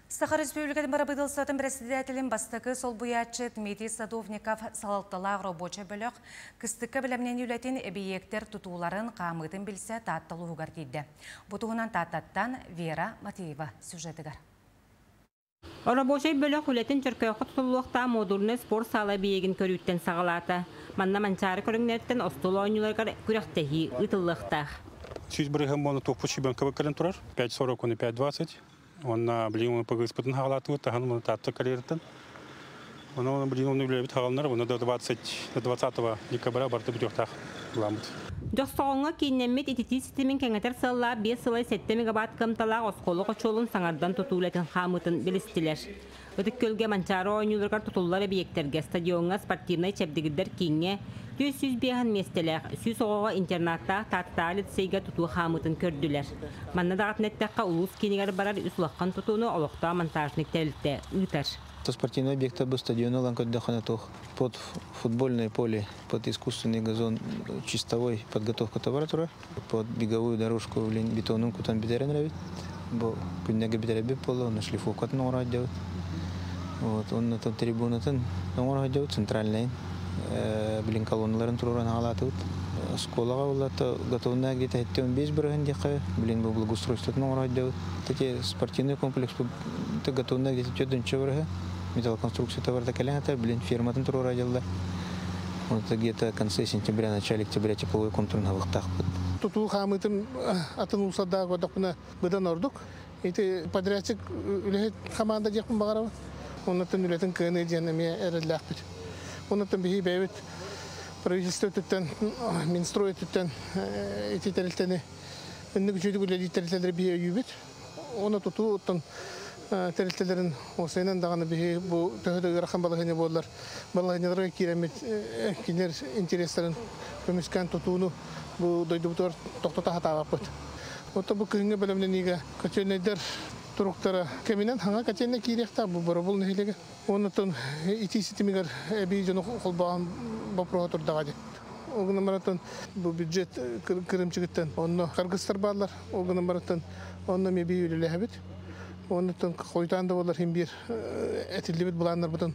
Сахар Республикатын барабыдылсатын председателин бастығы сол буячы Дмитрий Садовников салалтылақ рабочий бөлік кыстыққа білімнен үлетін объекттер тұтуларын қамытын білсе таттылы ұғар дейді. Бұтығынан таттаттан Вера Матеева сюжетігар. Рабочий бөлік үлетін жүркөйқы тұтылуықта модульны спорт салы бейгін көріттен сағалаты. Манна манчары көріңнерттен остылы ойнуларға күректегі ұтылықтақ. Сүйіз бірігім оны тоқпы шибенкова кәрін тұрар. 5.40 оны 5.20. Он блин по господину халату, таган он татто карьертен. Он блин он любит халнар, он до 20 декабря барты бутёхтах ламбут. Жосоңга кинемет итити системин кеңетер сылла 5 сылай 7 мегабайт кымталак осколы кочолун саңардан тутулетін хамытын билистилер. Өтүккөлге манчары ойнуларга тутуллар объекттерге стадионга спортивный чепдигидер кинге 100 бехан местелер, 100 оғыға интернатта татталы сейге туту хамытын көрділер. Манна дағатнеттаққа улус кенегер барар үслаққан тутуыны олықта монтажник тәлітті үйтар. Спортивный объект был стадион Ланкоддаханатух под футбольное поле, под искусственный газон, чистовой подготовка товара, под беговую дорожку бетонным кутан бедерен равит. Күннеге бедеребе поло, на шлифовку нора делать. Вот он на том трибуне нора делать центральный. Блин колонналарын туран халатут. Школага улата готовна где-то 15 бирген дикы. Блин бу благоустройство нора делать. Эти спортивный комплекс это готовна где-то 4-нче бирге. Металлоконструкция товарда калянта, блин, фирматын турура делда. Вот где-то в конце сентября, начале октября тепловой контур на вахтах. Тутул хамытын атынулса да годакпына быдан ордук. Эти подрядчик үлет команда жакпын багарабы. Оннан үлетин кыны жаныме эреллакпыт. Оннан бихи бэбит правительство туттан, Минстрой туттан эти терилтени өннүк жүйдүк үлет терилтелер бихи үйбит. Оны тутул оттан терилтелерин осайнан даганы бихи бу төһөдөгө рахам балыгыны боллар. Балыгыныларга киремит кинер интерестерин көмүскан тутууну бу дойдубутор токтота хатабаппыт. Отто бу кыйынга белемнениге көчөнөйдер туруктара кеминен ханга каченне киректа бу боробул нехилеге. Онутун ити системигер эби жону колбаган вопрос турдагады. Огуна маратон бу бюджет кырымчыгыттан онно кыргызстар барлар. Огуна маратон онно меби үлелебит. Онутун койтанда болар хим бир этилибит буланнар бутун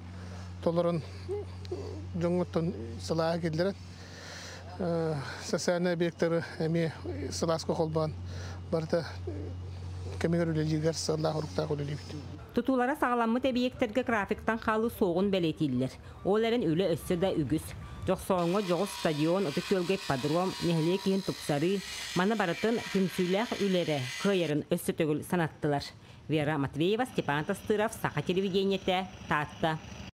толорун жоңоттон салаа келдерет. Социальный объекттары эми саласка колбан барта кемигер үлелигер салаа хуруктак үлелибит. Tutullara sağlamlık obyektlerge grafikten kalı soğun belirtilirler. Onların ölü össü de ügüs. Joxsoğuna joğuz stadion, ötükölge padrom, nehliye kihin tupsarı, mana baratın tümsüylek ülere, kıyarın össü tögül sanattılar. Vera Matveyeva, Stepan Tastırov, Saha Televideniyete, Tatta.